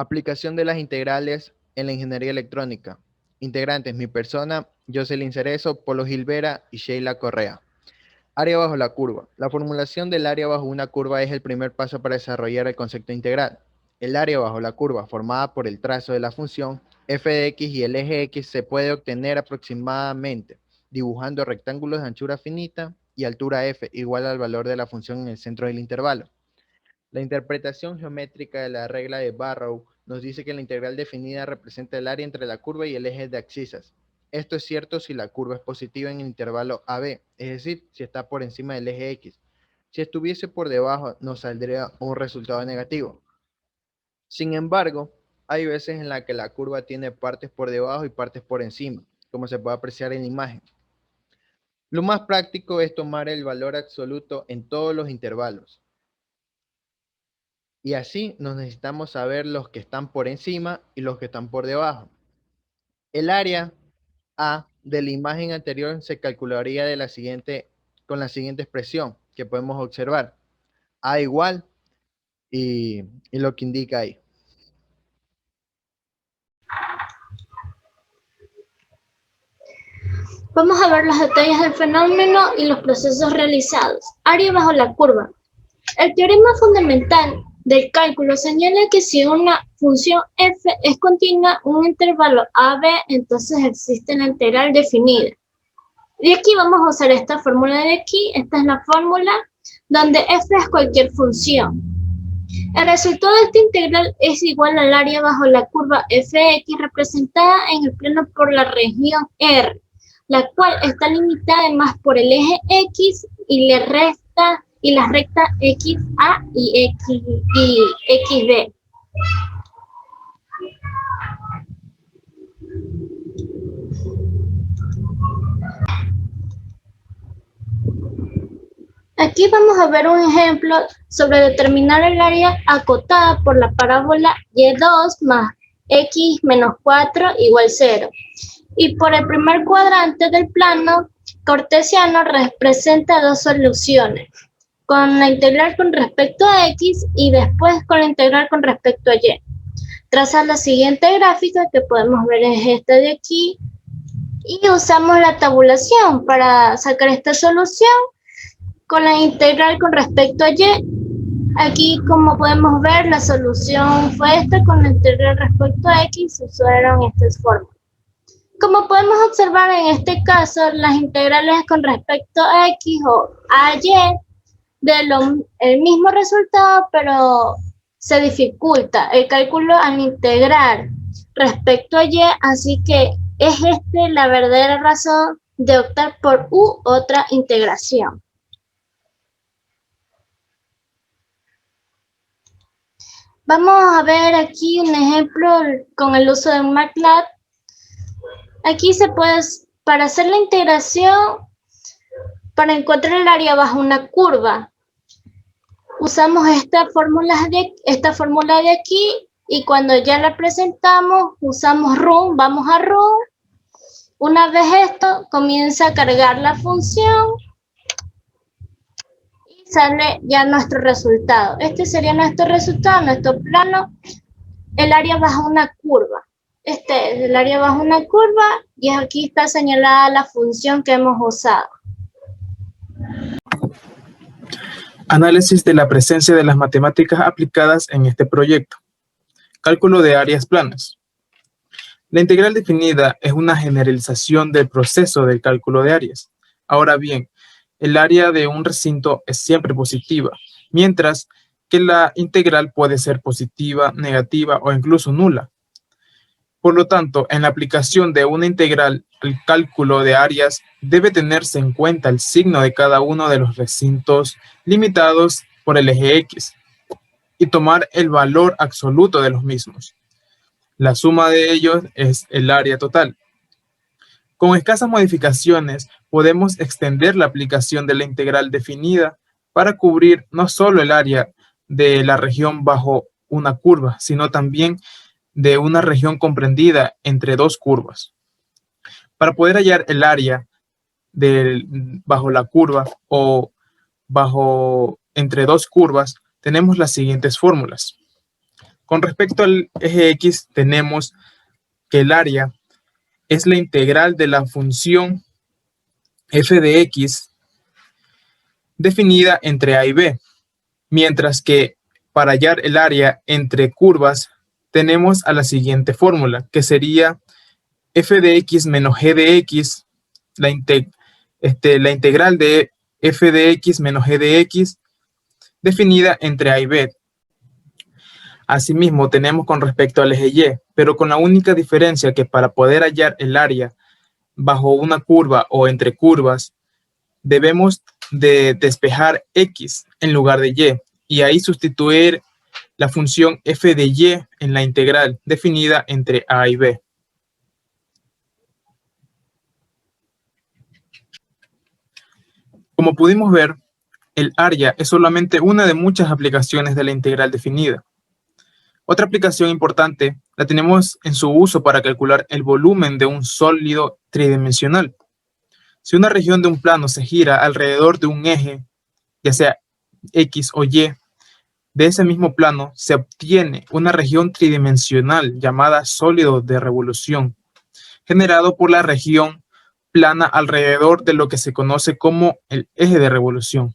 Aplicación de las integrales en la ingeniería electrónica. Integrantes: mi persona, Jocelyn Cerezo, Polo Gilbera y Sheila Correa. Área bajo la curva. La formulación del área bajo una curva es el primer paso para desarrollar el concepto integral. El área bajo la curva, formada por el trazo de la función f de x y el eje x, se puede obtener aproximadamente dibujando rectángulos de anchura finita y altura f igual al valor de la función en el centro del intervalo. La interpretación geométrica de la regla de Barrow nos dice que la integral definida representa el área entre la curva y el eje de abscisas. Esto es cierto si la curva es positiva en el intervalo AB, es decir, si está por encima del eje X. Si estuviese por debajo, nos saldría un resultado negativo. Sin embargo, hay veces en las que la curva tiene partes por debajo y partes por encima, como se puede apreciar en la imagen. Lo más práctico es tomar el valor absoluto en todos los intervalos. Y así nos necesitamos saber los que están por encima y los que están por debajo. El área A de la imagen anterior se calcularía con la siguiente expresión que podemos observar. A igual y lo que indica ahí. Vamos a ver los detalles del fenómeno y los procesos realizados. Área bajo la curva. El teorema fundamental del cálculo señala que si una función f es continua en un intervalo a, b, entonces existe la integral definida. Y aquí vamos a usar esta fórmula de aquí. Esta es la fórmula donde f es cualquier función. El resultado de esta integral es igual al área bajo la curva fx representada en el plano por la región R, la cual está limitada además por el eje X y las rectas XA y XB. Aquí vamos a ver un ejemplo sobre determinar el área acotada por la parábola y2 más x menos 4 igual 0. Y por el primer cuadrante del plano cartesiano representa dos soluciones, con la integral con respecto a x y después con la integral con respecto a y. Traza la siguiente gráfica que podemos ver es esta de aquí y usamos la tabulación para sacar esta solución con la integral con respecto a y. Aquí, como podemos ver, la solución fue esta, con la integral respecto a x se usaron estas formas. Como podemos observar en este caso, las integrales con respecto a x o a y el mismo resultado, pero se dificulta el cálculo al integrar respecto a y, así que es esta la verdadera razón de optar por otra integración. Vamos a ver aquí un ejemplo con el uso de MATLAB. Aquí se puede, para hacer la integración, para encontrar el área bajo una curva, usamos esta fórmula de aquí y cuando ya la presentamos, usamos run, vamos a run. Una vez esto, comienza a cargar la función y sale ya nuestro resultado. Este sería nuestro resultado, nuestro plano, el área bajo una curva. Este es el área bajo una curva y aquí está señalada la función que hemos usado. Análisis de la presencia de las matemáticas aplicadas en este proyecto. Cálculo de áreas planas. La integral definida es una generalización del proceso del cálculo de áreas. Ahora bien, el área de un recinto es siempre positiva, mientras que la integral puede ser positiva, negativa o incluso nula. Por lo tanto, en la aplicación de una integral al cálculo de áreas debe tenerse en cuenta el signo de cada uno de los recintos limitados por el eje X y tomar el valor absoluto de los mismos. La suma de ellos es el área total. Con escasas modificaciones podemos extender la aplicación de la integral definida para cubrir no solo el área de la región bajo una curva, sino también de una región comprendida entre dos curvas. Para poder hallar el área bajo la curva o entre dos curvas, tenemos las siguientes fórmulas. Con respecto al eje X, tenemos que el área es la integral de la función f de x definida entre A y B, mientras que para hallar el área entre curvas tenemos a la siguiente fórmula, que sería f de x menos g de x, la integral de f de x menos g de x definida entre A y B. Asimismo, tenemos con respecto al eje Y, pero con la única diferencia que para poder hallar el área bajo una curva o entre curvas, debemos de despejar X en lugar de Y ahí sustituir la función f de Y en la integral definida entre A y B. Como pudimos ver, el área es solamente una de muchas aplicaciones de la integral definida. Otra aplicación importante la tenemos en su uso para calcular el volumen de un sólido tridimensional. Si una región de un plano se gira alrededor de un eje, ya sea X o Y, de ese mismo plano se obtiene una región tridimensional llamada sólido de revolución, generado por la región plana alrededor de lo que se conoce como el eje de revolución.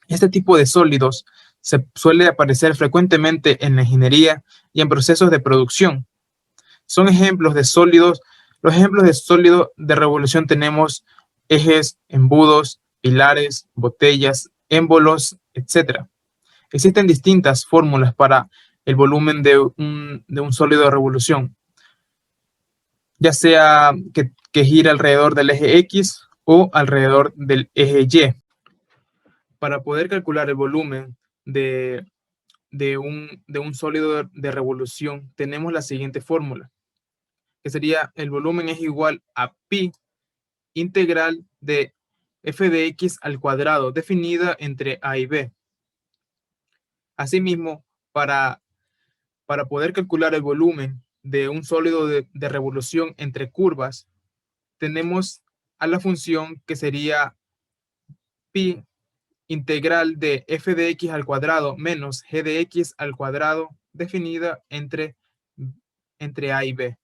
Este tipo de sólidos se suele aparecer frecuentemente en la ingeniería y en procesos de producción. Son ejemplos de sólidos. Los ejemplos de sólido de revolución tenemos ejes, embudos, pilares, botellas, émbolos, etc. Existen distintas fórmulas para el volumen de un sólido de revolución, ya sea que gira alrededor del eje X o alrededor del eje Y. Para poder calcular el volumen de un sólido de revolución, tenemos la siguiente fórmula, que sería el volumen es igual a pi integral de f de x al cuadrado, definida entre A y B. Asimismo, para poder calcular el volumen de un sólido de revolución entre curvas, tenemos a la función que sería pi integral de f de x al cuadrado menos g de x al cuadrado, definida entre A y B.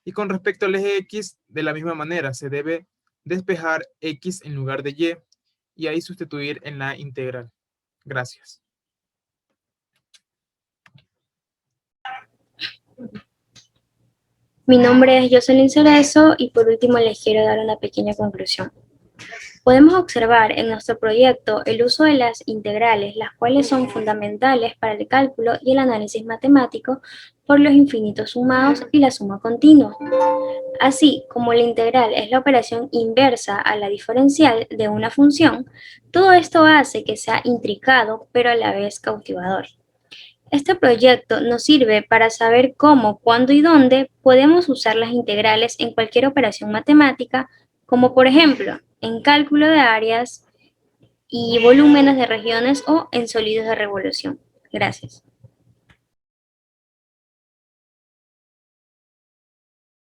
Y con respecto al eje X, de la misma manera, se debe despejar X en lugar de y ahí sustituir en la integral. Gracias. Mi nombre es Jocelyn Cerezo y por último les quiero dar una pequeña conclusión. Podemos observar en nuestro proyecto el uso de las integrales, las cuales son fundamentales para el cálculo y el análisis matemático por los infinitos sumados y la suma continua. Así como la integral es la operación inversa a la diferencial de una función, todo esto hace que sea intricado pero a la vez cautivador. Este proyecto nos sirve para saber cómo, cuándo y dónde podemos usar las integrales en cualquier operación matemática, como por ejemplo en cálculo de áreas y volúmenes de regiones o en sólidos de revolución. Gracias.